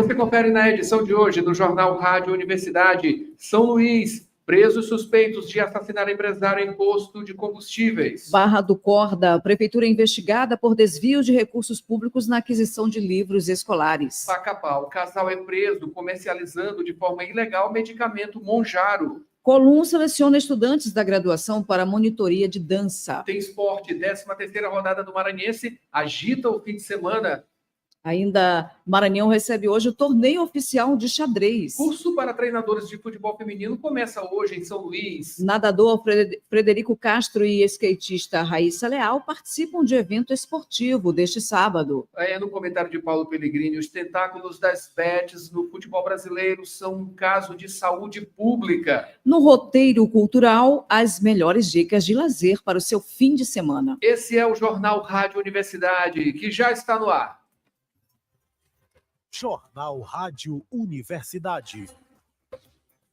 Você confere na edição de hoje do Jornal Rádio Universidade. São Luís, presos suspeitos de assassinar empresário em posto de combustíveis. Barra do Corda, a prefeitura é investigada por desvio de recursos públicos na aquisição de livros escolares. Bacabal, casal é preso comercializando de forma ilegal medicamento Monjaro. Colum seleciona estudantes da graduação para monitoria de dança. Tem esporte, 13ª rodada do Maranhense, agita o fim de semana. Ainda, Maranhão recebe hoje o torneio oficial de xadrez. Curso para treinadores de futebol feminino começa hoje em São Luís. Nadador Frederico Castro e skatista Raíssa Leal participam de evento esportivo deste sábado. No comentário de Paulo Pellegrini, os tentáculos das bets no futebol brasileiro são um caso de saúde pública. No roteiro cultural, as melhores dicas de lazer para o seu fim de semana. Esse é o Jornal Rádio Universidade, que já está no ar. Jornal Rádio Universidade,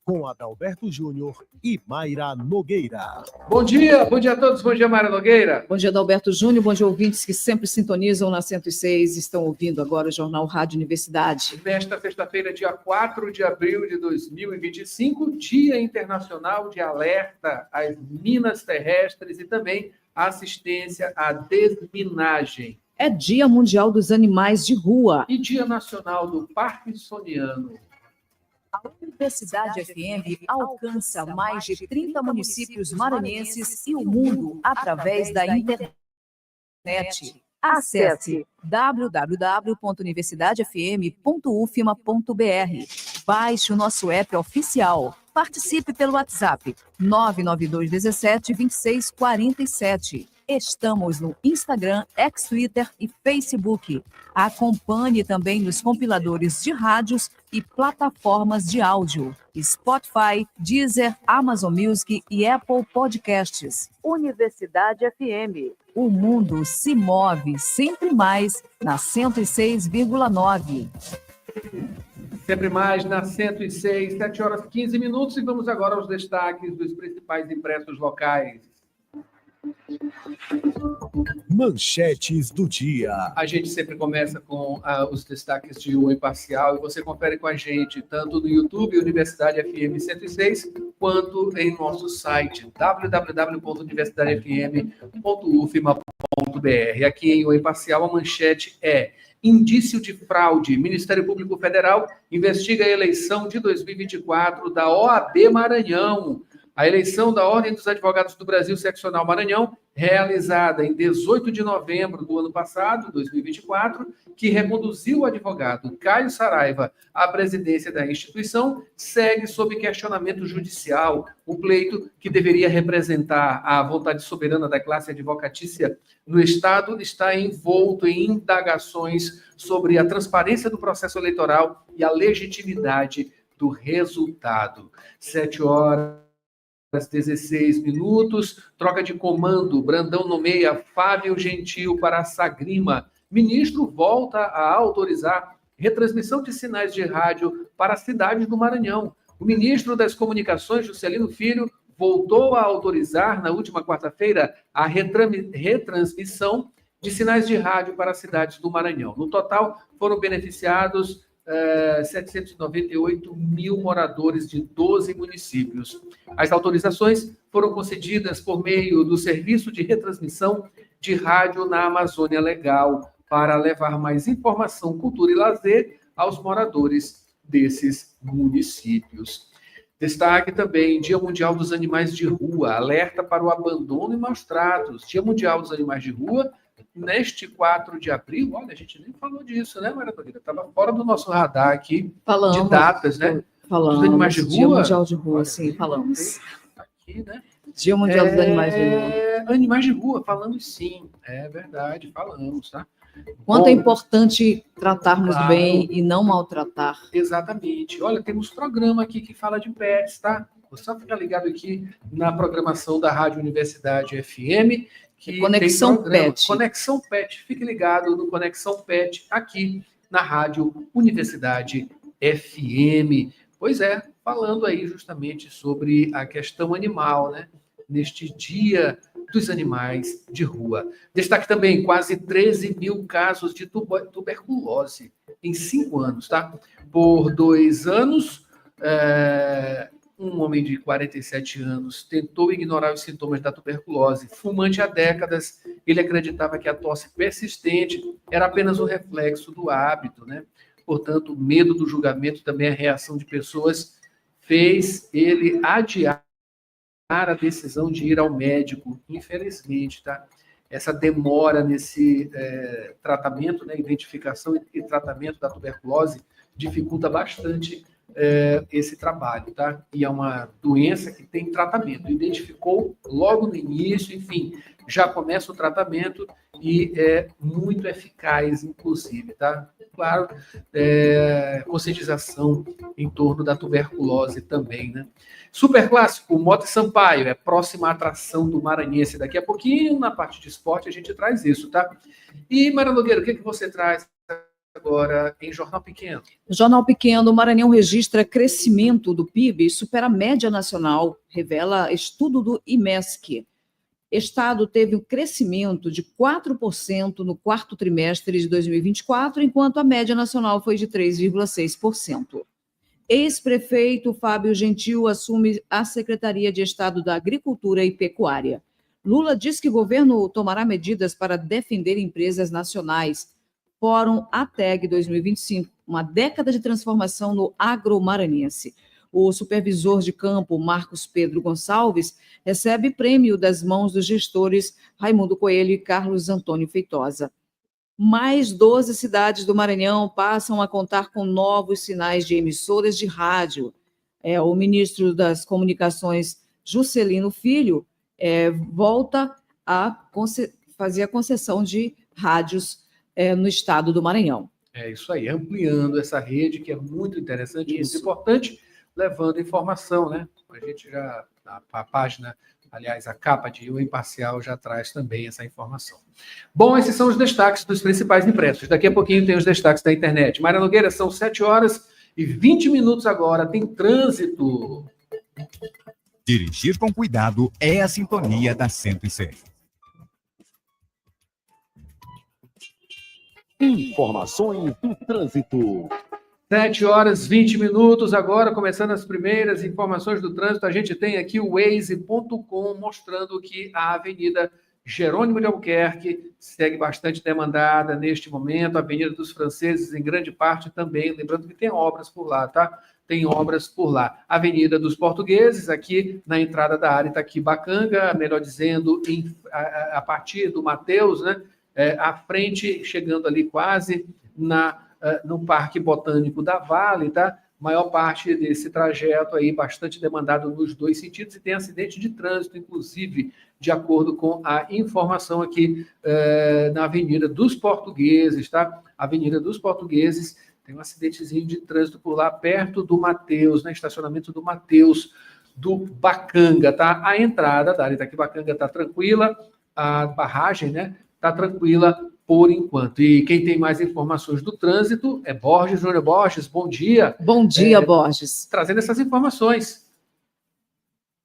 com Adalberto Júnior e Mayra Nogueira. Bom dia a todos, bom dia Mayra Nogueira. Bom dia Adalberto Júnior, bom dia ouvintes que sempre sintonizam na 106, estão ouvindo agora o Jornal Rádio Universidade. Nesta sexta-feira, dia 4 de abril de 2025, Dia Internacional de Alerta às Minas Terrestres e também assistência à desminagem. É Dia Mundial dos Animais de Rua. E Dia Nacional do Parkinsoniano. A Universidade FM alcança mais de 30 municípios maranhenses e o mundo através da internet. Acesse www.universidadefm.ufma.br. Baixe o nosso app oficial. Participe pelo WhatsApp 992 17 26 47. Estamos no Instagram, Twitter e Facebook. Acompanhe também nos compiladores de rádios e plataformas de áudio. Spotify, Deezer, Amazon Music e Apple Podcasts. Universidade FM. O mundo se move sempre mais na 106,9. Sempre mais na 106, 7 horas 15 minutos. E vamos agora aos destaques dos principais impressos locais. Manchetes do dia. A gente sempre começa com os destaques de O Imparcial e você confere com a gente tanto no YouTube Universidade FM 106 quanto em nosso site www.universidadefm.ufma.br. Aqui em O Imparcial a manchete é: indício de fraude. Ministério Público Federal investiga a eleição de 2024 da OAB Maranhão. A eleição da Ordem dos Advogados do Brasil Seccional Maranhão, realizada em 18 de novembro do ano passado, 2024, que reconduziu o advogado Caio Saraiva à presidência da instituição, segue sob questionamento judicial. O pleito, que deveria representar a vontade soberana da classe advocatícia no Estado, está envolto em indagações sobre a transparência do processo eleitoral e a legitimidade do resultado. 7 horas. 16 minutos, troca de comando, Brandão nomeia Fábio Gentil para a Sagrima. Ministro volta a autorizar retransmissão de sinais de rádio para as cidades do Maranhão. O ministro das Comunicações, Juscelino Filho, voltou a autorizar, na última quarta-feira, a retransmissão de sinais de rádio para as cidades do Maranhão. No total, foram beneficiados 798 mil moradores de 12 municípios. As autorizações foram concedidas por meio do Serviço de Retransmissão de Rádio na Amazônia Legal, para levar mais informação, cultura e lazer aos moradores desses municípios. Destaque também: Dia Mundial dos Animais de Rua, alerta para o abandono e maus tratos. Dia Mundial dos Animais de Rua, neste 4 de abril, olha, a gente nem falou disso, né, Maria Torida? Estava fora do nosso radar aqui, de datas, né? Falamos, dos animais de rua. Dia Mundial de Rua, sim, falamos. Aqui, né? Dia Mundial dos Animais de Rua. Animais de rua, falamos sim, é verdade, falamos, tá? Quanto é importante tratarmos bem e não maltratar. Exatamente. Olha, temos programa aqui que fala de pets, tá? Vou só ficar ligado aqui na programação da Rádio Universidade FM, que Conexão Pet. Conexão Pet. Fique ligado no Conexão Pet aqui na Rádio Universidade FM. Pois é, falando aí justamente sobre a questão animal, né? Neste Dia dos animais de rua. Destaque também quase 13 mil casos de tuberculose em 5 anos, tá? Por 2 anos, um homem de 47 anos tentou ignorar os sintomas da tuberculose. Fumante há décadas, ele acreditava que a tosse persistente era apenas um reflexo do hábito, né? Portanto, o medo do julgamento, também a reação de pessoas, fez ele adiar a decisão de ir ao médico. Infelizmente, tá? Essa demora nesse tratamento, né, identificação e tratamento da tuberculose dificulta bastante esse trabalho, tá? E é uma doença que tem tratamento. Identificou logo no início, enfim, já começa o tratamento e é muito eficaz, inclusive, tá? Claro, conscientização em torno da tuberculose também, né? Super clássico, Mota e Sampaio, é a próxima atração do maranhense. Daqui a pouquinho, na parte de esporte, a gente traz isso, tá? E, Mara Nogueira, o que você traz agora em Jornal Pequeno? Jornal Pequeno, o Maranhão registra crescimento do PIB e supera a média nacional, revela estudo do IMESC. Estado teve um crescimento de 4% no quarto trimestre de 2024, enquanto a média nacional foi de 3,6%. Ex-prefeito Fábio Gentil assume a Secretaria de Estado da Agricultura e Pecuária. Lula diz que o governo tomará medidas para defender empresas nacionais. Fórum ATEG 2025, uma década de transformação no agromaranhense. O supervisor de campo, Marcos Pedro Gonçalves, recebe prêmio das mãos dos gestores Raimundo Coelho e Carlos Antônio Feitosa. Mais 12 cidades do Maranhão passam a contar com novos sinais de emissoras de rádio. O ministro das Comunicações, Juscelino Filho, volta a fazer a concessão de rádios no estado do Maranhão. É isso aí, ampliando essa rede, que é muito interessante, muito importante, levando informação, né? A gente já, a página, aliás, a capa de O Imparcial já traz também essa informação. Bom, esses são os destaques dos principais impressos. Daqui a pouquinho tem os destaques da internet. Mara Nogueira, são 7h20 agora, tem trânsito. Dirigir com cuidado é a sintonia da 106. Informações do trânsito. 7h20 agora, começando as primeiras informações do trânsito. A gente tem aqui o Waze.com mostrando que a Avenida Jerônimo de Albuquerque segue bastante demandada neste momento. A Avenida dos Franceses, em grande parte, também. Lembrando que tem obras por lá, tá? Tem obras por lá. Avenida dos Portugueses, aqui na entrada da área Itaquibacanga, melhor dizendo, a partir do Mateus, né? À frente, chegando ali quase no Parque Botânico da Vale, tá? Maior parte desse trajeto aí bastante demandado nos dois sentidos e tem acidente de trânsito, inclusive, de acordo com a informação aqui na Avenida dos Portugueses, tá? Avenida dos Portugueses, tem um acidentezinho de trânsito por lá, perto do Mateus, né? Estacionamento do Mateus, do Bacanga, tá? A entrada da área Itaquibacanga tá tranquila, a barragem, né? Tá tranquila por enquanto. E quem tem mais informações do trânsito é Borges, Júnior Borges. Bom dia. Bom dia, Borges. Trazendo essas informações.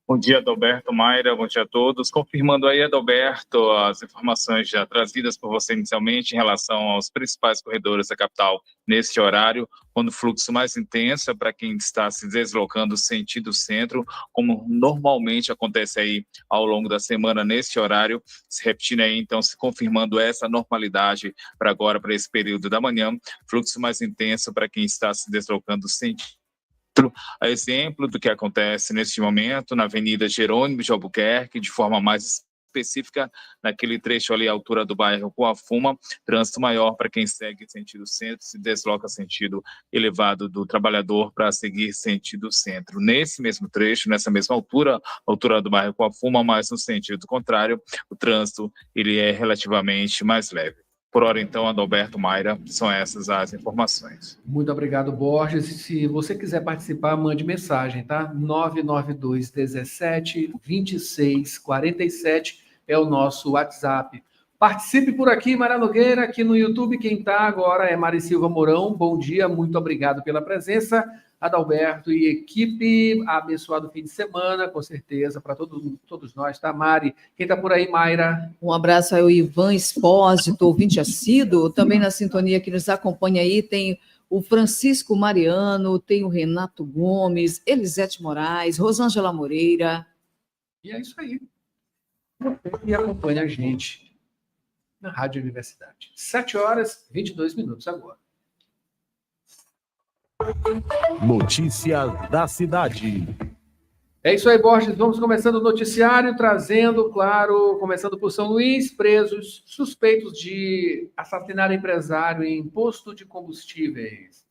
Bom dia, Adalberto, Mayra, bom dia a todos. Confirmando aí, Adalberto, as informações já trazidas por você inicialmente em relação aos principais corredores da capital neste horário, quando o fluxo mais intenso é para quem está se deslocando sentido centro, como normalmente acontece aí ao longo da semana neste horário, se repetindo aí, então, se confirmando essa normalidade para agora, para esse período da manhã, fluxo mais intenso para quem está se deslocando sentido. A exemplo do que acontece neste momento na Avenida Jerônimo de Albuquerque, de forma mais específica, naquele trecho ali à altura do bairro Coafuma, trânsito maior para quem segue sentido centro, se desloca sentido elevado do Trabalhador para seguir sentido centro. Nesse mesmo trecho, nessa mesma altura do bairro Coafuma, mas no sentido contrário, o trânsito ele é relativamente mais leve. Por hora, então, Adalberto, Mayra, são essas as informações. Muito obrigado, Borges. Se você quiser participar, mande mensagem, tá? 992 17 26 47 é o nosso WhatsApp. Participe por aqui, Mara Nogueira, aqui no YouTube. Quem está agora é Mari Silva Mourão. Bom dia, muito obrigado pela presença. Adalberto e equipe. Abençoado fim de semana, com certeza, para todos nós, tá, Mari? Quem está por aí, Mayra? Um abraço ao Ivan Espósito, ouvinte assíduo, também na sintonia que nos acompanha aí, tem o Francisco Mariano, tem o Renato Gomes, Elisete Moraes, Rosângela Moreira. E é isso aí. E acompanha a gente na Rádio Universidade. 7h22 agora. Notícias da cidade. É isso aí, Borges. Vamos começando o noticiário, trazendo, claro, começando por São Luís, presos suspeitos de assassinar empresário em posto de combustíveis.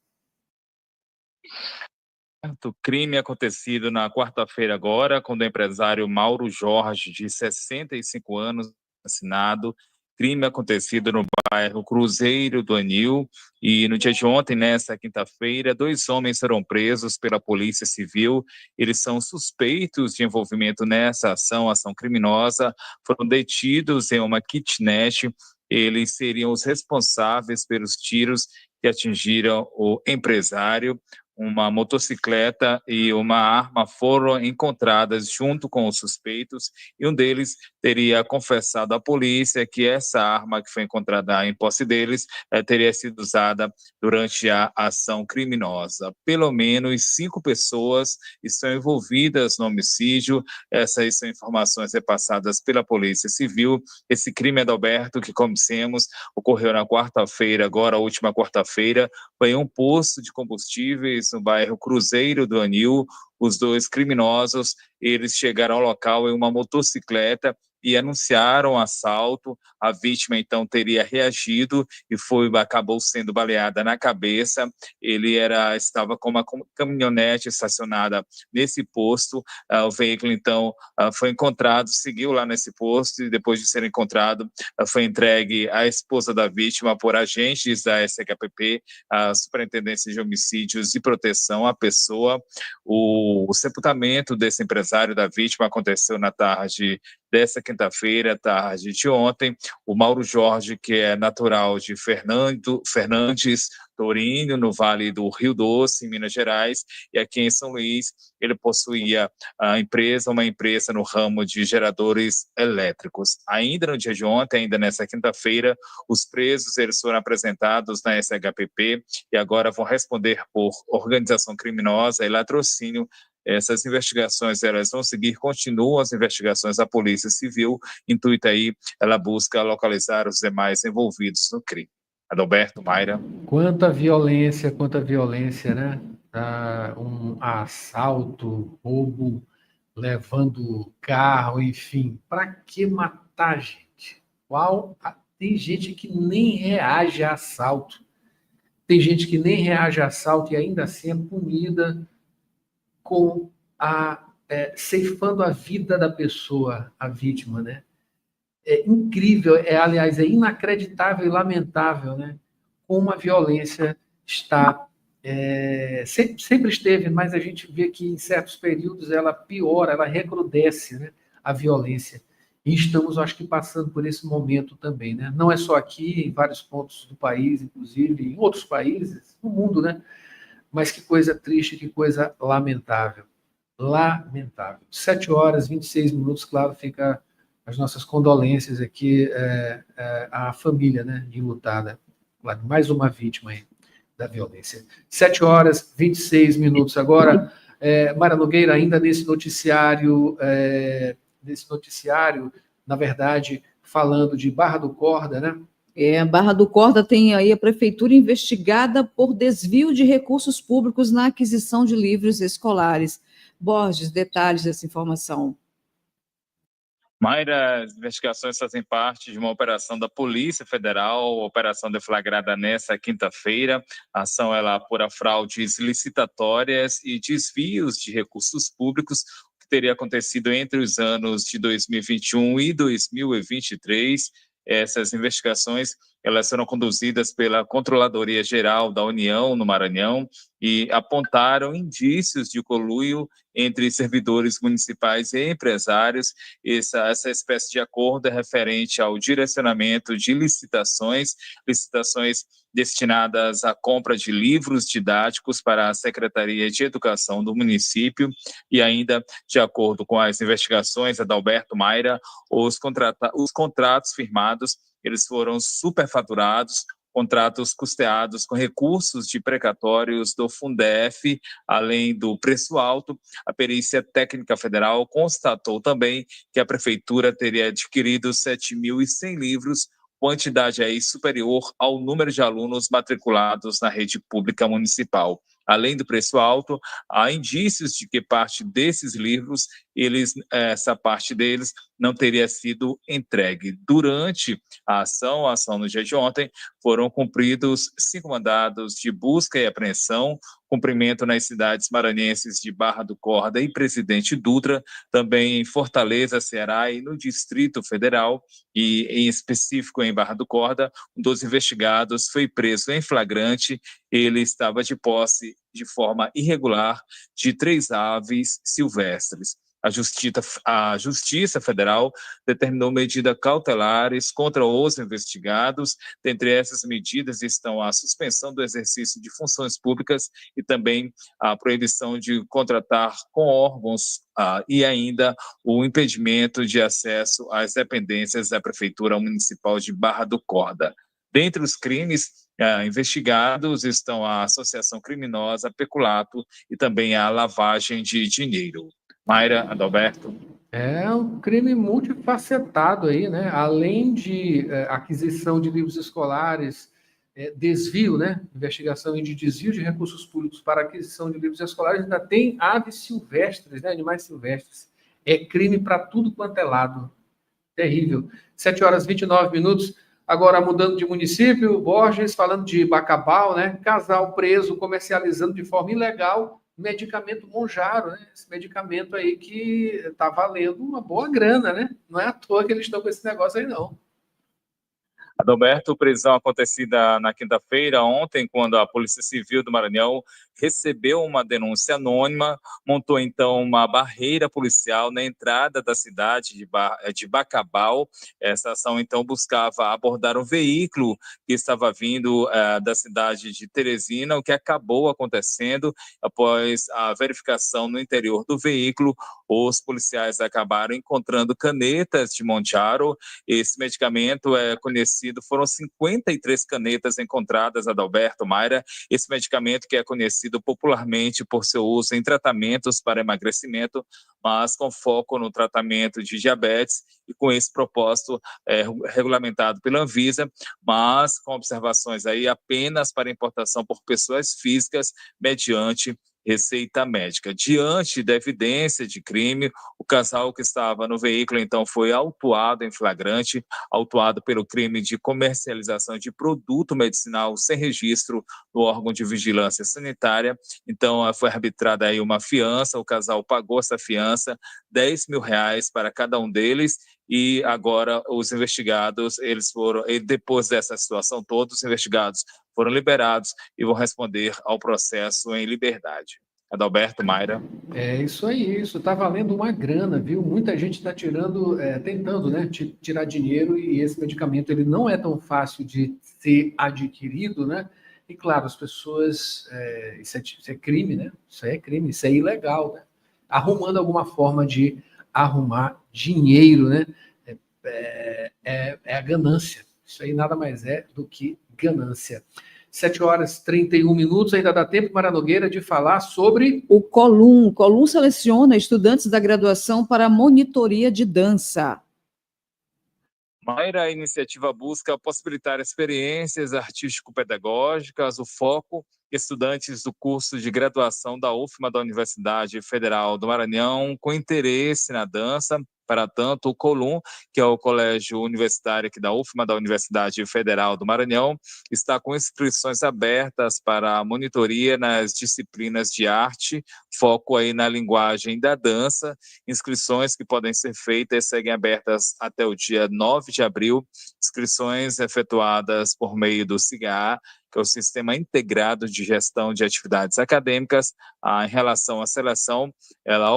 O crime acontecido na quarta-feira agora, quando o empresário Mauro Jorge, de 65 anos, assassinado. Crime acontecido no bairro Cruzeiro do Anil. E no dia de ontem, nesta quinta-feira, 2 homens foram presos pela Polícia Civil. Eles são suspeitos de envolvimento nessa ação criminosa. Foram detidos em uma kitnet. Eles seriam os responsáveis pelos tiros que atingiram o empresário. Uma motocicleta e uma arma foram encontradas junto com os suspeitos, e um deles teria confessado à polícia que essa arma que foi encontrada em posse deles teria sido usada durante a ação criminosa. Pelo menos 5 pessoas estão envolvidas no homicídio. Essas são informações repassadas pela Polícia Civil. Esse crime, Adalberto, que como dissemos, ocorreu na quarta-feira, agora a última quarta-feira, foi em um posto de combustíveis no bairro Cruzeiro do Anil. Os 2 criminosos, eles chegaram ao local em uma motocicleta e anunciaram o assalto. A vítima, então, teria reagido e acabou sendo baleada na cabeça. Ele estava com uma caminhonete estacionada nesse posto. O veículo, então, foi encontrado, seguiu lá nesse posto, e depois de ser encontrado, foi entregue à esposa da vítima por agentes da SHPP, a Superintendência de Homicídios e Proteção à Pessoa. O sepultamento desse empresário da vítima aconteceu na tarde dessa quinta-feira, tarde de ontem. O Mauro Jorge, que é natural de Fernandes Tourinho, no Vale do Rio Doce, em Minas Gerais, e aqui em São Luís, ele possuía uma empresa no ramo de geradores elétricos. Ainda no dia de ontem, ainda nessa quinta-feira, os presos eles foram apresentados na SHPP e agora vão responder por organização criminosa e latrocínio. Essas investigações, elas vão seguir, continuam as investigações da Polícia Civil. Intuito aí, ela busca localizar os demais envolvidos no crime. Adalberto, Mayra. Quanta violência, né? Um assalto, roubo, levando carro, enfim. Para que matar, gente? Tem gente que nem reage a assalto. Tem gente que nem reage a assalto e ainda assim é punida com ceifando a vida da pessoa, a vítima, né? É incrível, aliás, é inacreditável e lamentável, né? Como a violência está, sempre esteve, mas a gente vê que em certos períodos ela piora, ela recrudesce, né? A violência. E estamos, acho que, passando por esse momento também, né? Não é só aqui, em vários pontos do país, inclusive em outros países, no mundo, né? Mas que coisa triste, que coisa lamentável. Lamentável. 7h26, claro, fica as nossas condolências aqui à família, né, enlutada. Claro, mais uma vítima aí da violência. 7h26 agora. Mara Nogueira, ainda nesse noticiário, na verdade, falando de Barra do Corda, né? Barra do Corda tem aí a prefeitura investigada por desvio de recursos públicos na aquisição de livros escolares. Borges, detalhes dessa informação. Mayra, as investigações fazem parte de uma operação da Polícia Federal, operação deflagrada nesta quinta-feira. A ação ela apura fraudes licitatórias e desvios de recursos públicos, que teria acontecido entre os anos de 2021 e 2023. Essas investigações Elas foram conduzidas pela Controladoria Geral da União no Maranhão e apontaram indícios de conluio entre servidores municipais e empresários. Essa espécie de acordo é referente ao direcionamento de licitações destinadas à compra de livros didáticos para a Secretaria de Educação do município e ainda, de acordo com as investigações, Adalberto Mayra, os contratos firmados, eles foram superfaturados, contratos custeados com recursos de precatórios do Fundef, além do preço alto. A Perícia Técnica Federal constatou também que a Prefeitura teria adquirido 7.100 livros, quantidade aí superior ao número de alunos matriculados na rede pública municipal. Além do preço alto, há indícios de que parte desses livros, essa parte deles não teria sido entregue. Durante a ação no dia de ontem, foram cumpridos 5 mandados de busca e apreensão, cumprimento nas cidades maranhenses de Barra do Corda e Presidente Dutra, também em Fortaleza, Ceará e no Distrito Federal, e em específico em Barra do Corda, um dos investigados foi preso em flagrante. Ele estava de posse de forma irregular de 3 aves silvestres. A Justiça Federal determinou medidas cautelares contra os investigados. Dentre essas medidas estão a suspensão do exercício de funções públicas e também a proibição de contratar com órgãos e ainda o impedimento de acesso às dependências da Prefeitura Municipal de Barra do Corda. Dentre os crimes investigados estão a associação criminosa, peculato e também a lavagem de dinheiro. Mayra, Adalberto. É um crime multifacetado aí, né? Além de aquisição de livros escolares, desvio, né? Investigação de desvio de recursos públicos para aquisição de livros escolares, ainda tem aves silvestres, né? Animais silvestres. É crime para tudo quanto é lado. Terrível. 7h29. Agora, mudando de município, Borges, falando de Bacabal, né? Casal preso comercializando de forma ilegal medicamento Monjaro, né? Esse medicamento aí que está valendo uma boa grana, né? Não é à toa que eles estão com esse negócio aí, não. Adalberto, prisão acontecida na quinta-feira, ontem, quando a Polícia Civil do Maranhão recebeu uma denúncia anônima, montou então uma barreira policial na entrada da cidade de Bacabal. Essa ação então buscava abordar um veículo que estava vindo da cidade de Teresina, o que acabou acontecendo após a verificação no interior do veículo. Os policiais acabaram encontrando canetas de Monjaro. Esse medicamento é conhecido, foram 53 canetas encontradas, Adalberto Mayra. Esse medicamento que é conhecido popularmente por seu uso em tratamentos para emagrecimento, mas com foco no tratamento de diabetes e com esse propósito regulamentado pela Anvisa, mas com observações aí apenas para importação por pessoas físicas mediante receita médica. Diante da evidência de crime, o casal que estava no veículo, então, foi autuado em flagrante, autuado pelo crime de comercialização de produto medicinal sem registro no órgão de vigilância sanitária. Então, foi arbitrada aí uma fiança, o casal pagou essa fiança, R$10 mil para cada um deles, e agora os investigados, depois dessa situação toda, os investigados foram liberados e vão responder ao processo em liberdade. Adalberto, Mayra. É isso aí, isso está valendo uma grana, viu? Muita gente está tentando, né, tirar dinheiro, e esse medicamento ele não é tão fácil de ser adquirido, né? E claro, as pessoas, isso é crime, né? Isso é crime, isso é ilegal, né? Arrumando alguma forma de arrumar dinheiro, né? É a ganância. Isso aí nada mais é do que ganância. 7h31, ainda dá tempo, Mara Nogueira, de falar sobre o Colum. O Colum seleciona estudantes da graduação para monitoria de dança. Mayra, a iniciativa busca possibilitar experiências artístico-pedagógicas. O foco estudantes do curso de graduação da UFMA da Universidade Federal do Maranhão com interesse na dança. Para tanto, o COLUM, que é o colégio universitário aqui da UFMA, da Universidade Federal do Maranhão, está com inscrições abertas para a monitoria nas disciplinas de arte, foco aí na linguagem da dança, inscrições que podem ser feitas e seguem abertas até o dia 9 de abril, inscrições efetuadas por meio do SIGA, que é o Sistema Integrado de Gestão de Atividades Acadêmicas. Em relação à seleção, ela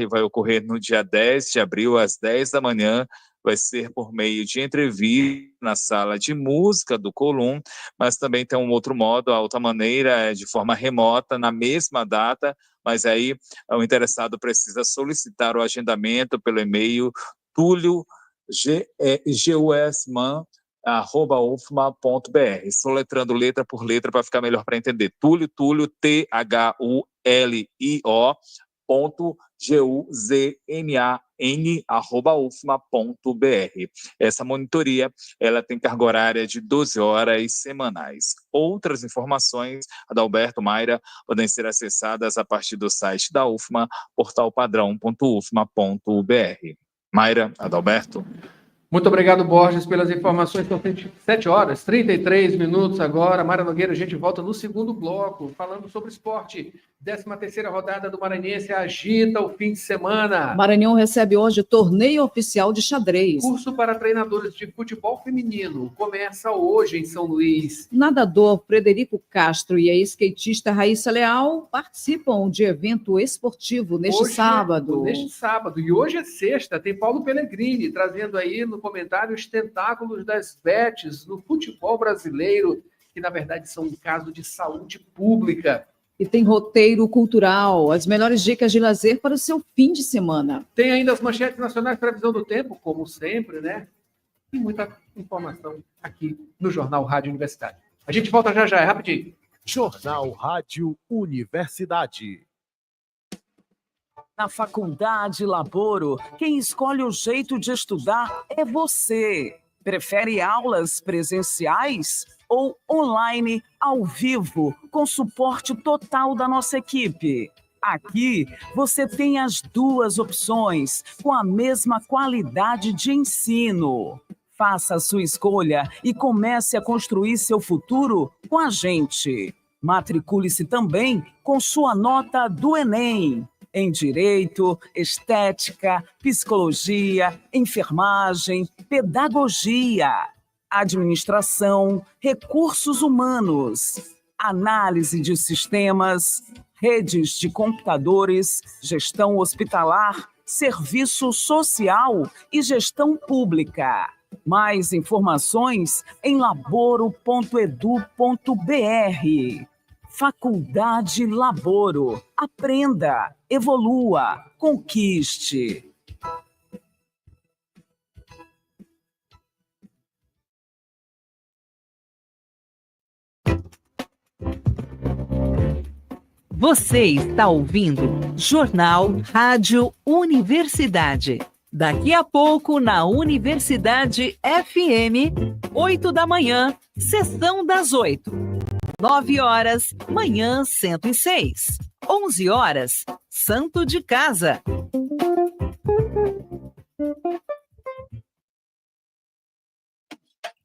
vai ocorrer no dia 10 de abril, às 10 da manhã, vai ser por meio de entrevista na sala de música do COLUM, mas também tem um outro modo, a outra maneira, de forma remota, na mesma data, mas aí o interessado precisa solicitar o agendamento pelo e-mail tulio.gusman@ufma.br, soletrando letra por letra para ficar melhor para entender. Tulio, TULIO.GUZMAN@ufma.br. Essa monitoria, ela tem carga horária de 12 horas semanais. Outras informações, Adalberto, Mayra, podem ser acessadas a partir do site da UFMA, portalpadrão.ufma.br. Mayra, Adalberto. Muito obrigado, Borges, pelas informações. São 7 horas, 33 minutos agora. Mayra Nogueira, a gente volta no segundo bloco, falando sobre esporte. 13ª rodada do Maranhense agita o fim de semana. Maranhão recebe hoje torneio oficial de xadrez. Curso para treinadores de futebol feminino começa hoje em São Luís. Nadador Frederico Castro e a skatista Raíssa Leal participam de evento esportivo neste sábado. E hoje é sexta, tem Paulo Pellegrini trazendo aí no comentário os tentáculos das bets no futebol brasileiro, que na verdade são um caso de saúde pública. E tem roteiro cultural, as melhores dicas de lazer para o seu fim de semana. Tem ainda as manchetes nacionais, previsão do tempo, como sempre, né? E muita informação aqui no Jornal Rádio Universidade. A gente volta já, é rapidinho. Jornal Rádio Universidade. Na Faculdade Laboro, quem escolhe o jeito de estudar é você. Prefere aulas presenciais ou online, ao vivo, com suporte total da nossa equipe? Aqui você tem as duas opções, com a mesma qualidade de ensino. Faça a sua escolha e comece a construir seu futuro com a gente. Matricule-se também com sua nota do Enem. Em Direito, Estética, Psicologia, Enfermagem, Pedagogia, Administração, Recursos Humanos, Análise de Sistemas, Redes de Computadores, Gestão Hospitalar, Serviço Social e Gestão Pública. Mais informações em laboro.edu.br. Faculdade Laboro. Aprenda, evolua, conquiste. Você está ouvindo Jornal Rádio Universidade. Daqui a pouco, na Universidade FM, 8 da manhã, sessão das 8. 9 horas, manhã 106. 11 horas, Santo de Casa.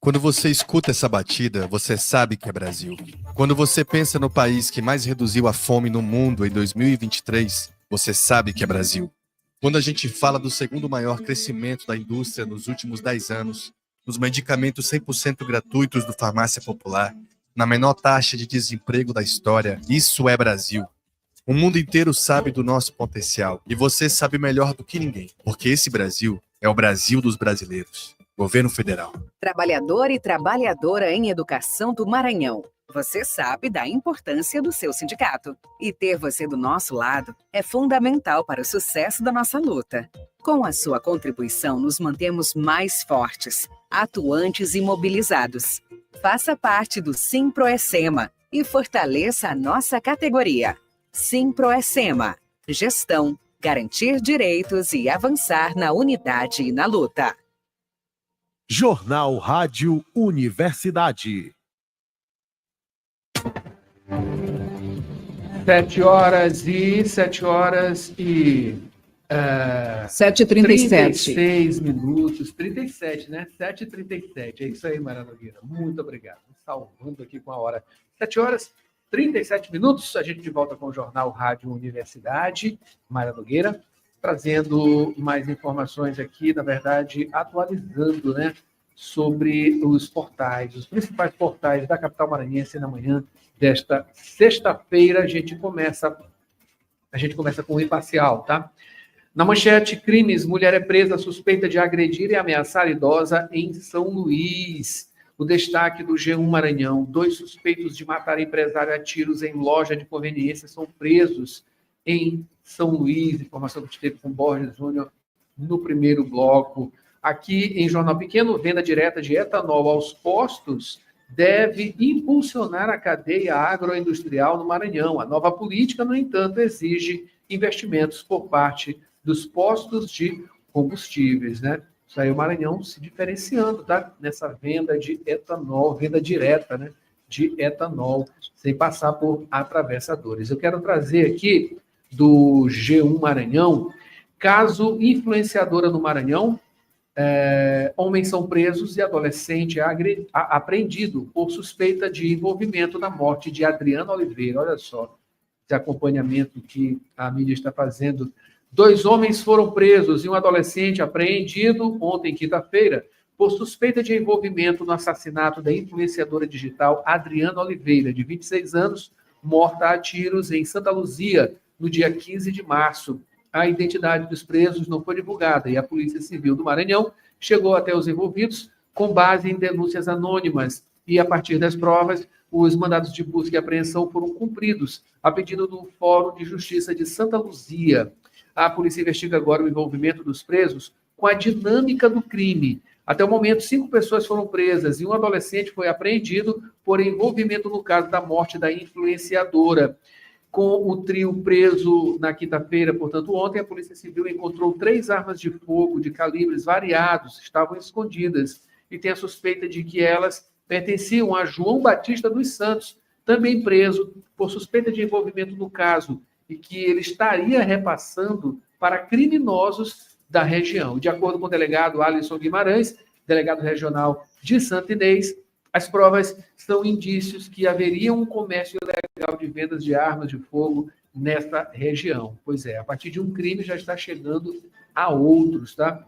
Quando você escuta essa batida, você sabe que é Brasil. Quando você pensa no país que mais reduziu a fome no mundo em 2023, você sabe que é Brasil. Quando a gente fala do segundo maior crescimento da indústria nos últimos 10 anos, nos medicamentos 100% gratuitos do Farmácia Popular, na menor taxa de desemprego da história, isso é Brasil. O mundo inteiro sabe do nosso potencial e você sabe melhor do que ninguém, porque esse Brasil é o Brasil dos brasileiros. Governo Federal. Trabalhador e trabalhadora em educação do Maranhão. Você sabe da importância do seu sindicato. E ter você do nosso lado é fundamental para o sucesso da nossa luta. Com a sua contribuição, nos mantemos mais fortes, atuantes e mobilizados. Faça parte do Simproecema e fortaleça a nossa categoria. Simproecema. Gestão, garantir direitos e avançar na unidade e na luta. Jornal Rádio Universidade. 7 horas e 7h37. 36 minutos, 37, né? 7h37, é isso aí, Mayra Nogueira. Muito obrigado. Salvando aqui com a hora. 7 horas 37 minutos, a gente de volta com o Jornal Rádio Universidade, Mayra Nogueira, trazendo mais informações aqui, na verdade, atualizando, né, sobre os portais, os principais portais da capital maranhense na manhã desta sexta-feira. A gente começa com o Imparcial, tá? Na manchete, crimes, mulher é presa suspeita de agredir e ameaçar idosa em São Luís. O destaque do G1 Maranhão, 2 suspeitos de matar empresário a tiros em loja de conveniência são presos em São Luís. Informação que a gente teve com Borges Júnior no primeiro bloco. Aqui em Jornal Pequeno, venda direta de etanol aos postos deve impulsionar a cadeia agroindustrial no Maranhão. A nova política, no entanto, exige investimentos por parte dos postos de combustíveis, né? Isso aí o Maranhão se diferenciando, tá? Nessa venda de etanol, venda direta, né? De etanol, sem passar por atravessadores. Eu quero trazer aqui do G1 Maranhão, caso influenciadora no Maranhão, homens são presos e adolescente é apreendido por suspeita de envolvimento na morte de Adriana Oliveira. Olha só, esse acompanhamento que a mídia está fazendo. 2 homens foram presos e um adolescente apreendido ontem, quinta-feira, por suspeita de envolvimento no assassinato da influenciadora digital Adriana Oliveira, de 26 anos, morta a tiros em Santa Luzia, no dia 15 de março. A identidade dos presos não foi divulgada e a Polícia Civil do Maranhão chegou até os envolvidos com base em denúncias anônimas e, a partir das provas, os mandados de busca e apreensão foram cumpridos a pedido do Fórum de Justiça de Santa Luzia. A polícia investiga agora o envolvimento dos presos com a dinâmica do crime. Até o momento, 5 pessoas foram presas e um adolescente foi apreendido por envolvimento no caso da morte da influenciadora. Com o trio preso na quinta-feira, portanto, ontem, a Polícia Civil encontrou 3 armas de fogo de calibres variados, estavam escondidas, e tem a suspeita de que elas pertenciam a João Batista dos Santos, também preso por suspeita de envolvimento no caso, e que ele estaria repassando para criminosos da região. De acordo com o delegado Alisson Guimarães, delegado regional de Santo Inês, as provas são indícios que haveria um comércio ilegal de vendas de armas de fogo nesta região. Pois é, a partir de um crime já está chegando a outros, tá?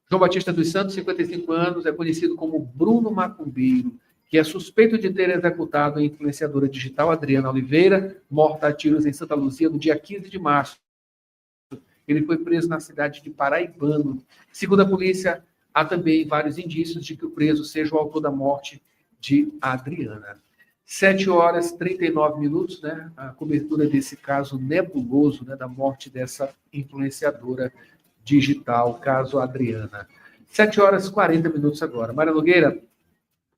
João Batista dos Santos, 55 anos, é conhecido como Bruno Macumbeiro, que é suspeito de ter executado a influenciadora digital Adriana Oliveira, morta a tiros em Santa Luzia no dia 15 de março. Ele foi preso na cidade de Paraibano. Segundo a polícia, há também vários indícios de que o preso seja o autor da morte de Adriana. 7 horas e 39 minutos, né? A cobertura desse caso nebuloso, né? Da morte dessa influenciadora digital, caso Adriana. 7 horas e 40 minutos agora. Mayra Nogueira,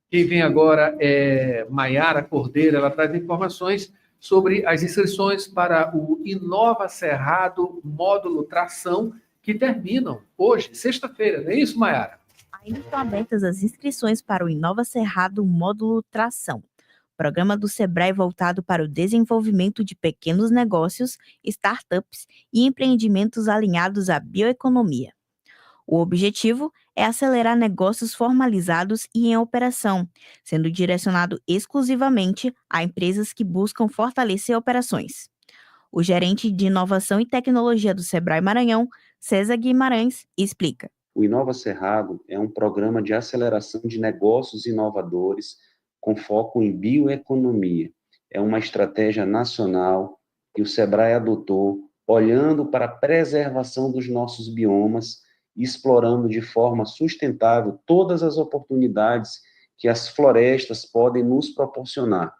quem vem agora é Maiara Cordeiro, ela traz informações sobre as inscrições para o Inova Cerrado Módulo Tração, que terminam hoje, sexta-feira, não é isso, Maiara? Ainda estão abertas as inscrições para o Inova Cerrado Módulo Tração, programa do Sebrae voltado para o desenvolvimento de pequenos negócios, startups e empreendimentos alinhados à bioeconomia. O objetivo é acelerar negócios formalizados e em operação, sendo direcionado exclusivamente a empresas que buscam fortalecer operações. O gerente de Inovação e Tecnologia do Sebrae Maranhão, César Guimarães, explica. O Inova Cerrado é um programa de aceleração de negócios inovadores com foco em bioeconomia. É uma estratégia nacional que o Sebrae adotou, olhando para a preservação dos nossos biomas e explorando de forma sustentável todas as oportunidades que as florestas podem nos proporcionar.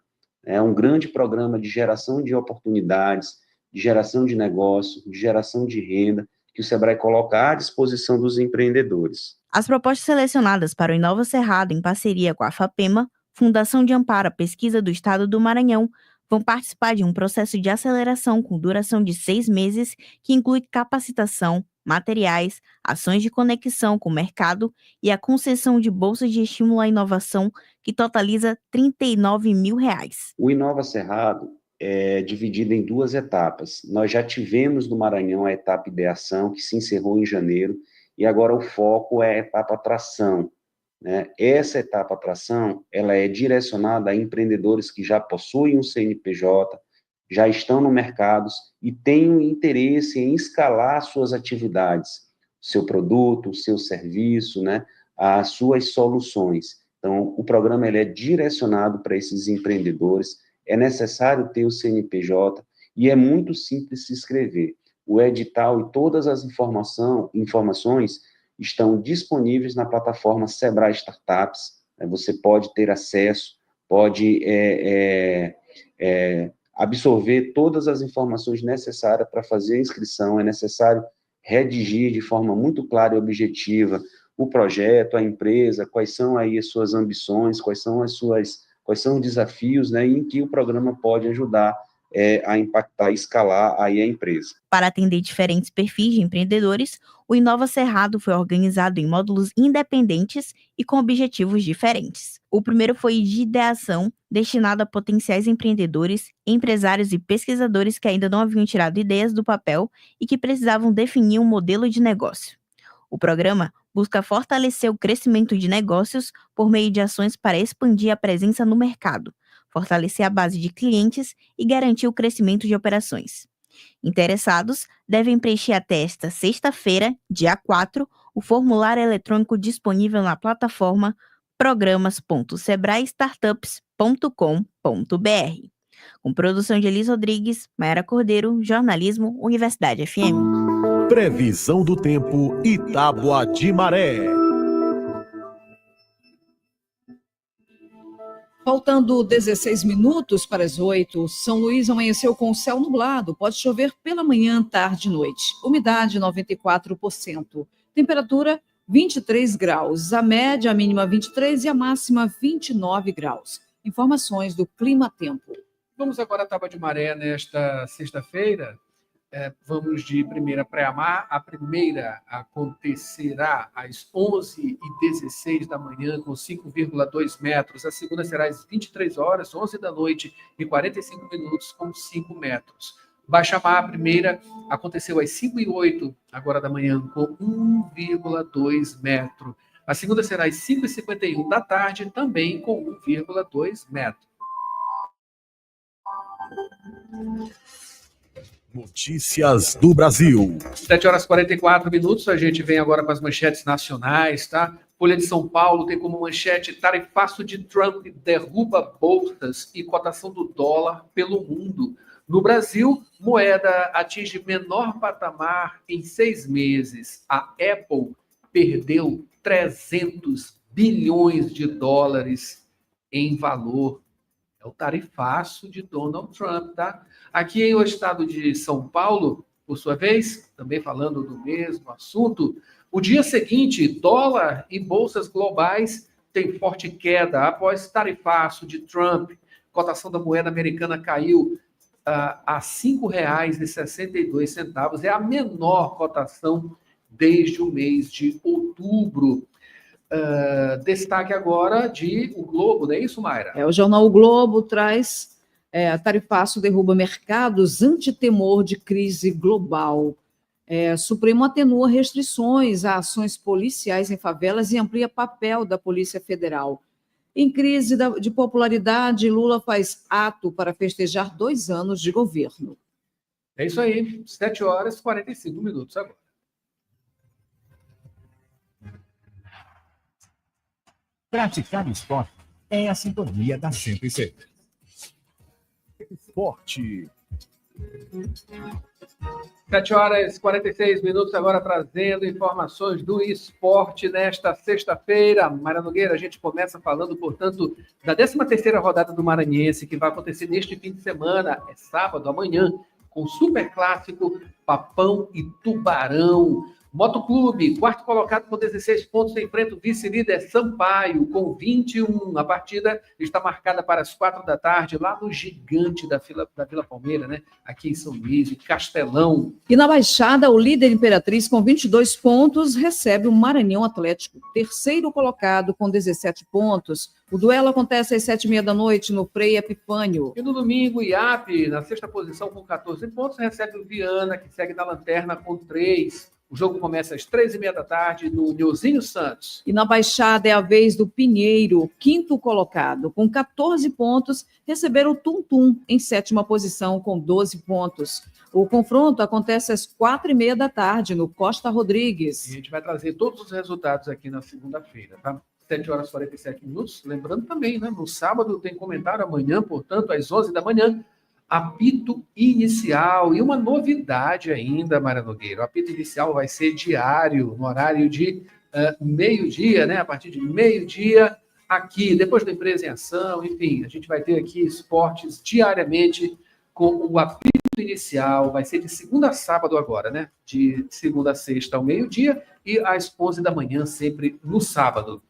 É um grande programa de geração de oportunidades, de geração de negócio, de geração de renda, que o Sebrae coloca à disposição dos empreendedores. As propostas selecionadas para o Inova Cerrado, em parceria com a FAPEMA, Fundação de Amparo à Pesquisa do Estado do Maranhão, vão participar de um processo de aceleração com duração de 6 meses, que inclui capacitação, materiais, ações de conexão com o mercado e a concessão de bolsas de estímulo à inovação, que totaliza R$ 39 mil. O Inova Cerrado dividida em 2 etapas. Nós já tivemos no Maranhão a etapa ideação, que se encerrou em janeiro, e agora o foco é a etapa atração, né? Essa etapa atração, ela é direcionada a empreendedores que já possuem um CNPJ, já estão no mercado e têm um interesse em escalar suas atividades, seu produto, o seu serviço, né? As suas soluções. Então, o programa ele é direcionado para esses empreendedores. É necessário ter o CNPJ e é muito simples se inscrever. O edital e todas as informações estão disponíveis na plataforma Sebrae Startups. Você pode ter acesso, pode absorver todas as informações necessárias para fazer a inscrição. É necessário redigir de forma muito clara e objetiva o projeto, a empresa, quais são aí as suas ambições, quais são os desafios, né, em que o programa pode ajudar a impactar, escalar aí a empresa. Para atender diferentes perfis de empreendedores, o Inova Cerrado foi organizado em módulos independentes e com objetivos diferentes. O primeiro foi de ideação, destinado a potenciais empreendedores, empresários e pesquisadores que ainda não haviam tirado ideias do papel e que precisavam definir um modelo de negócio. O programa busca fortalecer o crescimento de negócios por meio de ações para expandir a presença no mercado, fortalecer a base de clientes e garantir o crescimento de operações. Interessados devem preencher até esta sexta-feira, dia 4, o formulário eletrônico disponível na plataforma programas.sebraestartups.com.br. Com produção de Elis Rodrigues, Mayara Cordeiro, Jornalismo, Universidade FM. Previsão do tempo e tábua de maré. Faltando 16 minutos para as 8, São Luís amanheceu com o céu nublado. Pode chover pela manhã, tarde e noite. Umidade 94%. Temperatura 23 graus. A média, a mínima 23 e a máxima 29 graus. Informações do Clima Tempo. Vamos agora à tábua de maré nesta sexta-feira. Vamos de primeira pré-mar. A primeira acontecerá às 11h16 da manhã, com 5,2 metros. A segunda será às 23 horas, 11 da noite e 45 minutos, com 5 metros. Baixa-mar, a primeira aconteceu às 5h08, agora da manhã, com 1,2 metro. A segunda será às 5h51 da tarde, também com 1,2 metro. Notícias do Brasil. 7h44, a gente vem agora com as manchetes nacionais, tá? Folha de São Paulo tem como manchete: tarifaço de Trump derruba bolsas e cotação do dólar pelo mundo. No Brasil, moeda atinge menor patamar em 6 meses. A Apple perdeu 300 bilhões de dólares em valor. É o tarifaço de Donald Trump, tá? Aqui em o estado de São Paulo, por sua vez, também falando do mesmo assunto, o dia seguinte, dólar e bolsas globais têm forte queda após tarifaço de Trump. Cotação da moeda americana caiu a R$ 5,62. É a menor cotação desde o mês de outubro. Destaque agora de O Globo, não é isso, Mayra? O jornal O Globo traz tarifaço derruba mercados ante temor de crise global. Supremo atenua restrições a ações policiais em favelas e amplia papel da Polícia Federal. Em crise de popularidade, Lula faz ato para festejar 2 anos de governo. É isso aí, 7h45 agora. Praticar esporte é a sintonia da 106. Esporte. 7h46 agora, trazendo informações do esporte nesta sexta-feira. Mayra Nogueira, a gente começa falando, portanto, da 13ª rodada do Maranhense, que vai acontecer neste fim de semana, sábado, amanhã, com o Superclássico Papão e Tubarão. Motoclube, quarto colocado com 16 pontos, enfrenta o vice-líder Sampaio com 21. A partida está marcada para as 4 da tarde, lá no gigante da Vila Palmeira, né? Aqui em São Luís, em Castelão. E na Baixada, o líder Imperatriz, com 22 pontos, recebe o Maranhão Atlético, terceiro colocado com 17 pontos. O duelo acontece às 7h30 da noite no Frei Epifânio. E no domingo, o IAP, na sexta posição com 14 pontos, recebe o Viana, que segue na lanterna com 3. O jogo começa às 3h30 da tarde no Neuzinho Santos. E na Baixada é a vez do Pinheiro, quinto colocado, com 14 pontos, receber o Tum-Tum em sétima posição com 12 pontos. O confronto acontece às 4h30 da tarde no Costa Rodrigues. E a gente vai trazer todos os resultados aqui na segunda-feira, tá? 7h47. Lembrando também, né? No sábado tem comentário, amanhã, portanto, às 11 da manhã, apito inicial. E uma novidade ainda, Mara Nogueira. O apito inicial vai ser diário, no horário de meio-dia, né? A partir de meio-dia, aqui, depois da Empresa em Ação, enfim, a gente vai ter aqui esportes diariamente com o apito inicial. Vai ser de segunda a sábado agora, né? De segunda a sexta ao meio-dia e às 11 da manhã, sempre no sábado.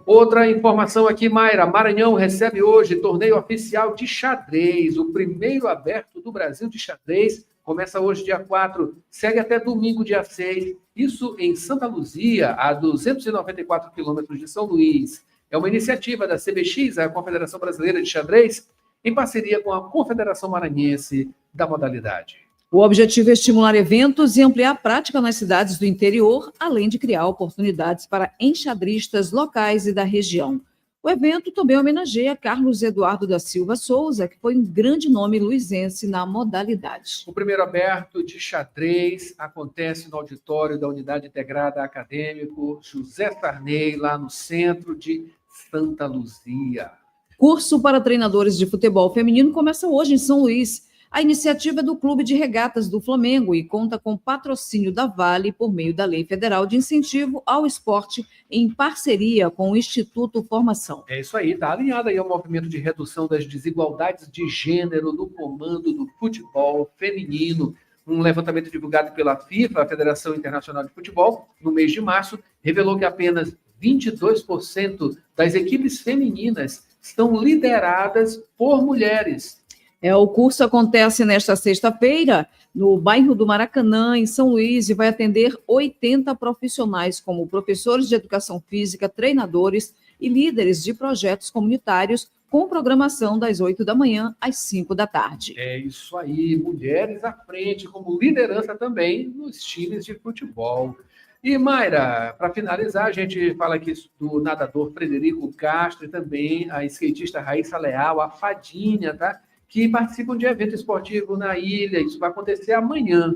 Outra informação aqui, Mayra. Maranhão recebe hoje torneio oficial de xadrez, o primeiro aberto do Brasil de xadrez. Começa hoje, dia 4, segue até domingo, dia 6. Isso em Santa Luzia, a 294 quilômetros de São Luís. É uma iniciativa da CBX, a Confederação Brasileira de Xadrez, em parceria com a Confederação Maranhense da modalidade. O objetivo é estimular eventos e ampliar a prática nas cidades do interior, além de criar oportunidades para enxadristas locais e da região. O evento também homenageia Carlos Eduardo da Silva Souza, que foi um grande nome luizense na modalidade. O primeiro aberto de xadrez acontece no auditório da Unidade Integrada Acadêmico José Sarney, lá no centro de Santa Luzia. Curso para treinadores de futebol feminino começa hoje em São Luís. A iniciativa é do Clube de Regatas do Flamengo e conta com patrocínio da Vale por meio da Lei Federal de Incentivo ao Esporte em parceria com o Instituto Formação. É isso aí, está alinhado aí ao movimento de redução das desigualdades de gênero no comando do futebol feminino. Um levantamento divulgado pela FIFA, a Federação Internacional de Futebol, no mês de março, revelou que apenas 22% das equipes femininas estão lideradas por mulheres. O curso acontece nesta sexta-feira, no bairro do Maracanã, em São Luís, e vai atender 80 profissionais, como professores de educação física, treinadores e líderes de projetos comunitários, com programação das 8 da manhã às 5 da tarde. É isso aí, mulheres à frente, como liderança também nos times de futebol. E, Mayra, para finalizar, a gente fala aqui do nadador Frederico Castro e também a skatista Raíssa Leal, a Fadinha, tá? Que participam de evento esportivo na ilha. Isso vai acontecer amanhã.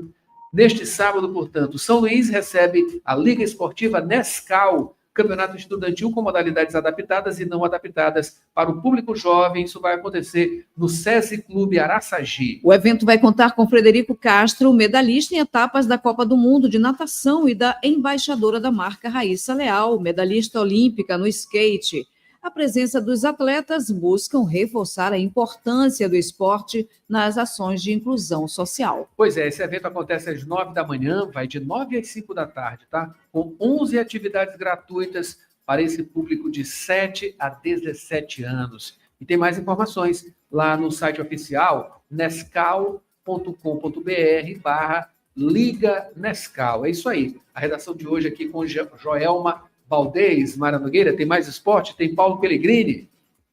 Neste sábado, portanto, São Luís recebe a Liga Esportiva Nescau, campeonato estudantil com modalidades adaptadas e não adaptadas para o público jovem. Isso vai acontecer no SESI Clube Araçagi. O evento vai contar com Frederico Castro, medalhista em etapas da Copa do Mundo de natação e da embaixadora da marca Raíssa Leal, medalhista olímpica no skate. A presença dos atletas buscam reforçar a importância do esporte nas ações de inclusão social. Pois é, esse evento acontece às 9 da manhã, vai de 9 às 5 da tarde, tá? Com 11 atividades gratuitas para esse público de 7 a 17 anos. E tem mais informações lá no site oficial nescau.com.br/Liga Nescau. É isso aí. A redação de hoje aqui com Joelma Valdez, Mara Nogueira. Tem mais esporte? Tem Paulo Pellegrini.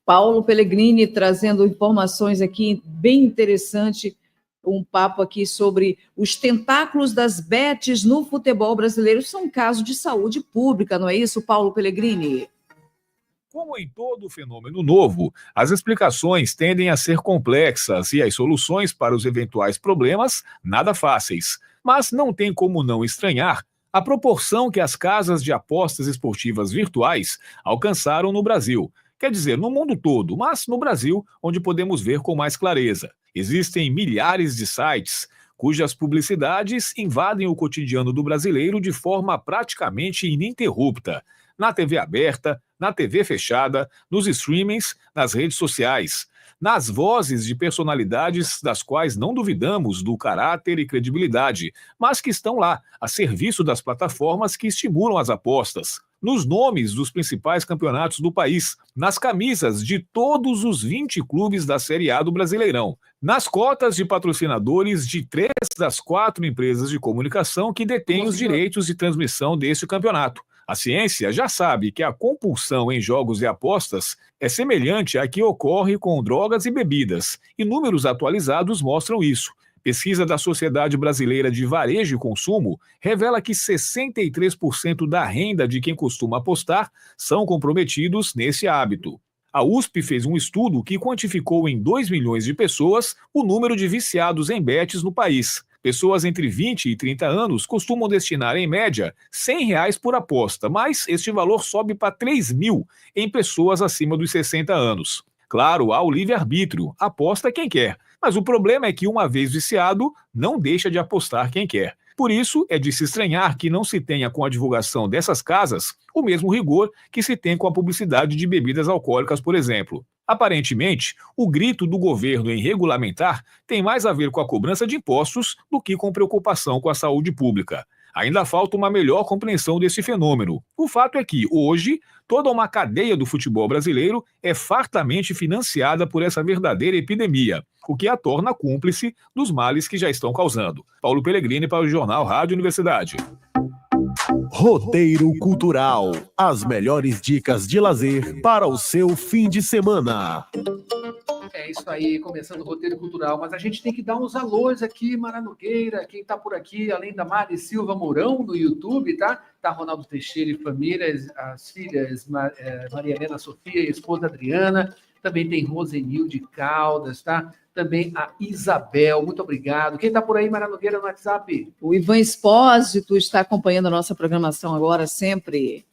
Paulo Pellegrini trazendo informações aqui bem interessante, um papo aqui sobre os tentáculos das bets no futebol brasileiro. São um caso de saúde pública, não é isso, Paulo Pellegrini? Como em todo fenômeno novo, as explicações tendem a ser complexas e as soluções para os eventuais problemas nada fáceis. Mas não tem como não estranhar a proporção que as casas de apostas esportivas virtuais alcançaram no Brasil. Quer dizer, no mundo todo, mas no Brasil, onde podemos ver com mais clareza. Existem milhares de sites cujas publicidades invadem o cotidiano do brasileiro de forma praticamente ininterrupta. Na TV aberta, na TV fechada, nos streamings, nas redes sociais. nas vozes de personalidades das quais não duvidamos do caráter e credibilidade, mas que estão lá, a serviço das plataformas que estimulam as apostas, nos nomes dos principais campeonatos do país, nas camisas de todos os 20 clubes da Série A do Brasileirão, nas cotas de patrocinadores de 3 das 4 empresas de comunicação que detêm os direitos de transmissão deste campeonato. A ciência já sabe que a compulsão em jogos e apostas é semelhante à que ocorre com drogas e bebidas, e números atualizados mostram isso. Pesquisa da Sociedade Brasileira de Varejo e Consumo revela que 63% da renda de quem costuma apostar são comprometidos nesse hábito. A USP fez um estudo que quantificou em 2 milhões de pessoas o número de viciados em bets no país. Pessoas entre 20 e 30 anos costumam destinar, em média, R$100 por aposta, mas este valor sobe para 3 mil em pessoas acima dos 60 anos. Claro, há o livre-arbítrio, aposta quem quer. Mas o problema é que, uma vez viciado, não deixa de apostar quem quer. Por isso, é de se estranhar que não se tenha com a divulgação dessas casas o mesmo rigor que se tem com a publicidade de bebidas alcoólicas, por exemplo. Aparentemente, o grito do governo em regulamentar tem mais a ver com a cobrança de impostos do que com preocupação com a saúde pública. Ainda falta uma melhor compreensão desse fenômeno. O fato é que, hoje, toda uma cadeia do futebol brasileiro é fartamente financiada por essa verdadeira epidemia, o que a torna cúmplice dos males que já estão causando. Paulo Pellegrini para o Jornal Rádio Universidade. Roteiro Cultural. As melhores dicas de lazer para o seu fim de semana. É isso aí, começando o Roteiro Cultural, mas a gente tem que dar uns alôs aqui, Mara Nogueira, quem tá por aqui, além da Mari Silva Mourão, no YouTube, tá? Tá Ronaldo Teixeira e família, as filhas Maria Helena Sofia e a esposa Adriana, também tem Rosenilde Caldas, tá? Também a Isabel, muito obrigado. Quem tá por aí, Mara Nogueira, no WhatsApp? O Ivan Espósito está acompanhando a nossa programação agora, sempre.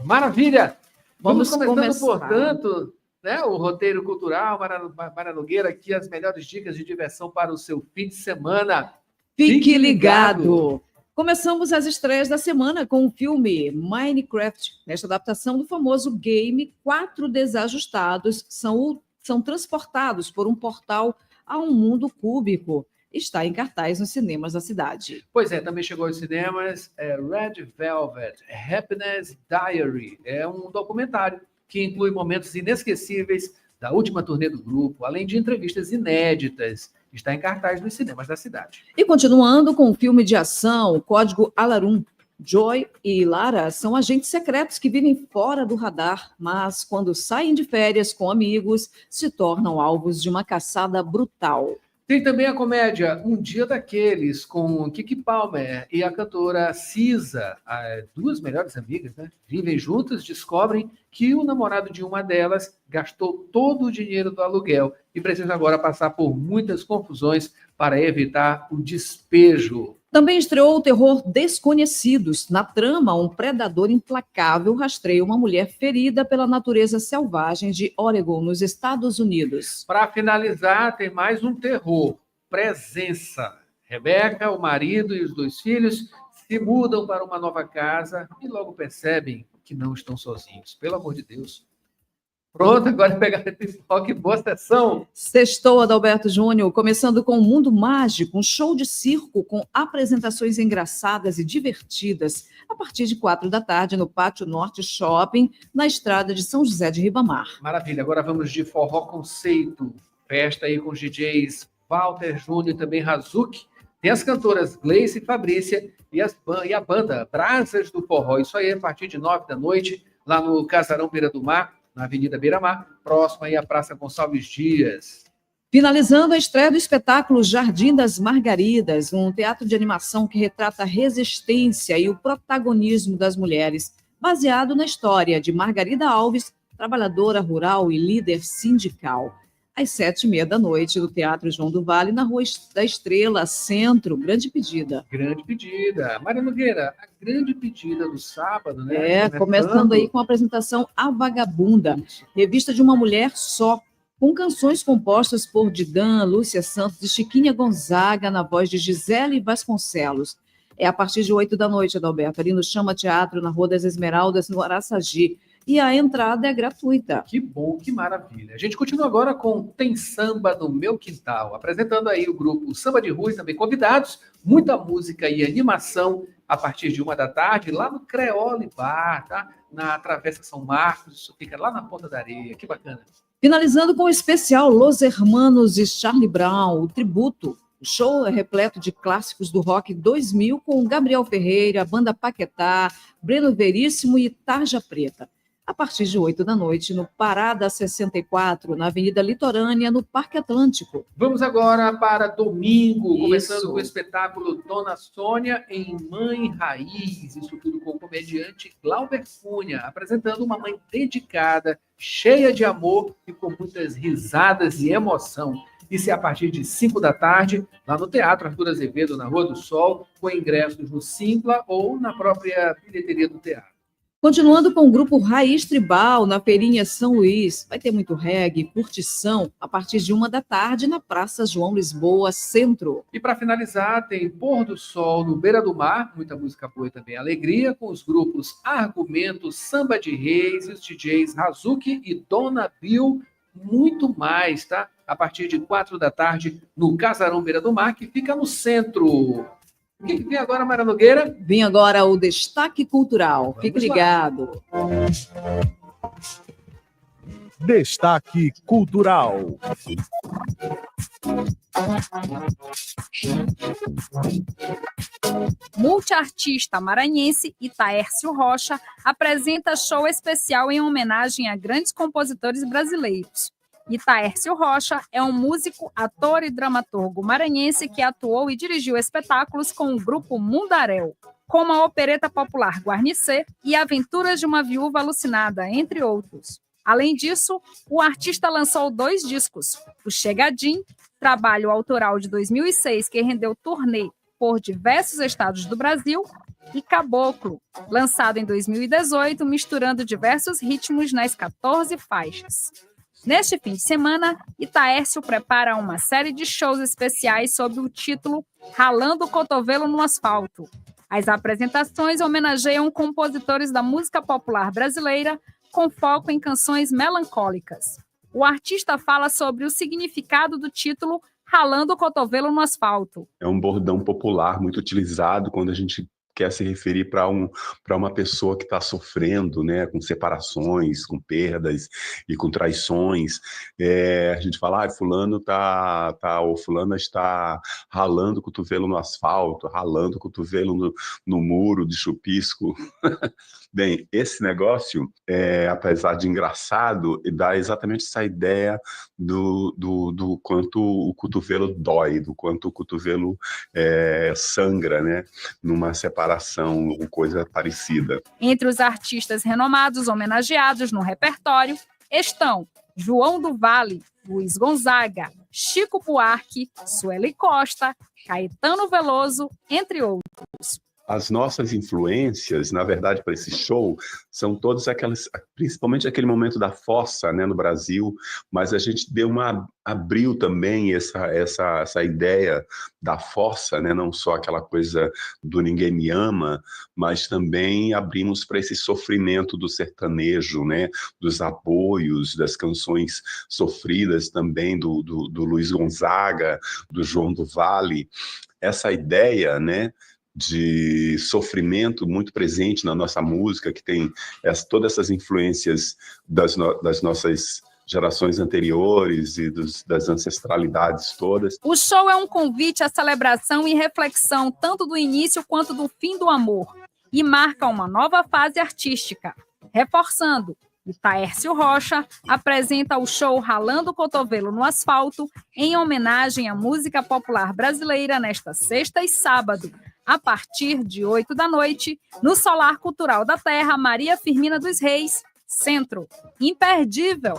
Maravilha! Vamos começando, começar. portanto, né, o Roteiro Cultural, Mara Nogueira, aqui as melhores dicas de diversão para o seu fim de semana. Fique ligado! Começamos as estreias da semana com o filme Minecraft. Nesta adaptação do famoso game, 4 desajustados são transportados por um portal a um mundo cúbico. Está em cartaz nos cinemas da cidade. Pois é, também chegou aos cinemas Red Velvet, Happiness Diary. É um documentário que inclui momentos inesquecíveis da última turnê do grupo, além de entrevistas inéditas. Está em cartaz nos cinemas da cidade. E continuando com o filme de ação, Código Alarum. Joy e Lara são agentes secretos que vivem fora do radar, mas quando saem de férias com amigos, se tornam alvos de uma caçada brutal. Tem também a comédia Um Dia Daqueles, com Kiki Palmer e a cantora Cisa, as 2 melhores amigas, né? Vivem juntas, descobrem que o namorado de uma delas gastou todo o dinheiro do aluguel e precisa agora passar por muitas confusões para evitar o despejo. Também estreou o terror Desconhecidos. Na trama, um predador implacável rastreia uma mulher ferida pela natureza selvagem de Oregon, nos Estados Unidos. Para finalizar, tem mais um terror, Presença. Rebeca, o marido e os 2 filhos se mudam para uma nova casa e logo percebem que não estão sozinhos. Pelo amor de Deus. Pronto, agora pegar a pipoca e boa sessão. Sextou, Adalberto Júnior, começando com o Mundo Mágico, um show de circo com apresentações engraçadas e divertidas, a partir de 4 da tarde no Pátio Norte Shopping, na estrada de São José de Ribamar. Maravilha, agora vamos de forró conceito. Festa aí com os DJs Walter Júnior e também Razuki. Tem as cantoras Gleice e Fabrícia e a banda Brasas do Forró. Isso aí a partir de 9 da noite, lá no Casarão Beira do Mar, na Avenida Beira-Mar, próximo aí à Praça Gonçalves Dias. Finalizando a estreia do espetáculo Jardim das Margaridas, um teatro de animação que retrata a resistência e o protagonismo das mulheres, baseado na história de Margarida Alves, trabalhadora rural e líder sindical. Às 7h30 da noite, no Teatro João do Vale, na Rua da Estrela, Centro. Grande pedida. Grande pedida. Maria Nogueira, a grande pedida do sábado, né? Começando aí com a apresentação A Vagabunda, revista de uma mulher só, com canções compostas por Didan, Lúcia Santos e Chiquinha Gonzaga, na voz de Gisele Vasconcelos. É a partir de 8 da noite, Adalberto, ali no Chama Teatro, na Rua das Esmeraldas, no Araçagi. e a entrada é gratuita. Que bom, que maravilha. A gente continua agora com Tem Samba no Meu Quintal, apresentando aí o grupo Samba de Rua e também convidados, muita música e animação a partir de 13h, lá no Creole Bar, tá? Na Travessa São Marcos, isso fica lá na Ponta da Areia, que bacana. Finalizando com o especial Los Hermanos e Charlie Brown, o tributo. O show é repleto de clássicos do rock 2000 com Gabriel Ferreira, Banda Paquetá, Breno Veríssimo e Tarja Preta. A partir de 20h, no Parada 64, na Avenida Litorânea, no Parque Atlântico. Vamos agora para domingo, Isso. começando com o espetáculo Dona Sônia em Mãe Raiz. Isso tudo com o comediante Glauber Cunha, apresentando uma mãe dedicada, cheia de amor e com muitas risadas e emoção. Isso é a partir de 17h, lá no Teatro Arthur Azevedo, na Rua do Sol, com ingressos no Simpla ou na própria bilheteria do teatro. Continuando com o grupo Raiz Tribal, na Feirinha São Luís. Vai ter muito reggae, curtição, a partir de 13h, na Praça João Lisboa, Centro. E para finalizar, tem Pôr do Sol no Beira do Mar, muita música boa e também alegria, com os grupos Argumentos, Samba de Reis e os DJs Razuki e Dona Bill, muito mais, tá? A partir de 4h, no Casarão Beira do Mar, que fica no centro. O que vem agora, Mara Nogueira? Vem agora o Destaque Cultural. Fique ligado. Destaque Cultural. Multiartista maranhense Itaércio Rocha apresenta show especial em homenagem a grandes compositores brasileiros. Itaércio Rocha é um músico, ator e dramaturgo maranhense que atuou e dirigiu espetáculos com o grupo Mundaréu, como a opereta popular Guarnicê e Aventuras de uma Viúva Alucinada, entre outros. Além disso, o artista lançou 2 discos, o Chegadim, trabalho autoral de 2006 que rendeu turnê por diversos estados do Brasil, e Caboclo, lançado em 2018, misturando diversos ritmos nas 14 faixas. Neste fim de semana, Itaércio prepara uma série de shows especiais sob o título Ralando o Cotovelo no Asfalto. As apresentações homenageiam compositores da música popular brasileira com foco em canções melancólicas. O artista fala sobre o significado do título Ralando o Cotovelo no Asfalto. É um bordão popular muito utilizado quando a gente quer se referir para uma pessoa que está sofrendo, né, com separações, com perdas e com traições. A gente fala, fulano ou fulana está ralando o cotovelo no asfalto, ralando o cotovelo no muro de chupisco. Bem, esse negócio, apesar de engraçado, dá exatamente essa ideia do quanto o cotovelo dói, do quanto o cotovelo sangra, né, numa separação ou coisa parecida. Entre os artistas renomados homenageados no repertório estão João do Vale, Luiz Gonzaga, Chico Buarque, Sueli Costa, Caetano Veloso, entre outros. As nossas influências, na verdade, para esse show, são todas aquelas, principalmente aquele momento da fossa, né, no Brasil, mas a gente abriu também essa ideia da fossa, né, não só aquela coisa do ninguém me ama, mas também abrimos para esse sofrimento do sertanejo, né, dos apoios, das canções sofridas também do Luiz Gonzaga, do João do Vale. Essa ideia, né, de sofrimento muito presente na nossa música, que tem todas essas influências das nossas gerações anteriores e das ancestralidades todas. O show é um convite à celebração e reflexão tanto do início quanto do fim do amor e marca uma nova fase artística. Reforçando, Itaércio Rocha apresenta o show Ralando o Cotovelo no Asfalto em homenagem à música popular brasileira nesta sexta e sábado, a partir de 20h, no Solar Cultural da Terra, Maria Firmina dos Reis, Centro. Imperdível!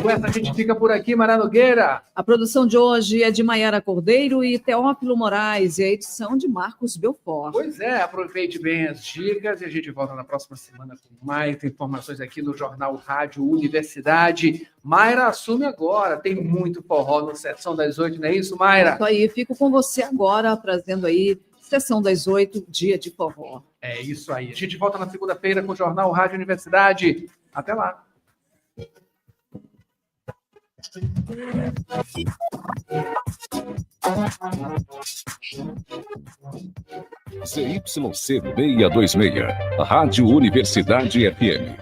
Com essa a gente fica por aqui, Mara Nogueira. A produção de hoje é de Maiara Cordeiro e Teófilo Moraes e a edição de Marcos Belfort. Pois é, aproveite bem as dicas e a gente volta na próxima semana com mais informações aqui no Jornal Rádio Universidade. Mayra assume agora, tem muito forró no Sessão das 8, não é isso, Mayra? Isso aí, fico com você agora, trazendo aí Sessão das 8, dia de forró. É isso aí. A gente volta na segunda-feira com o Jornal Rádio Universidade. Até lá. ZYC 626, Rádio Universidade FM.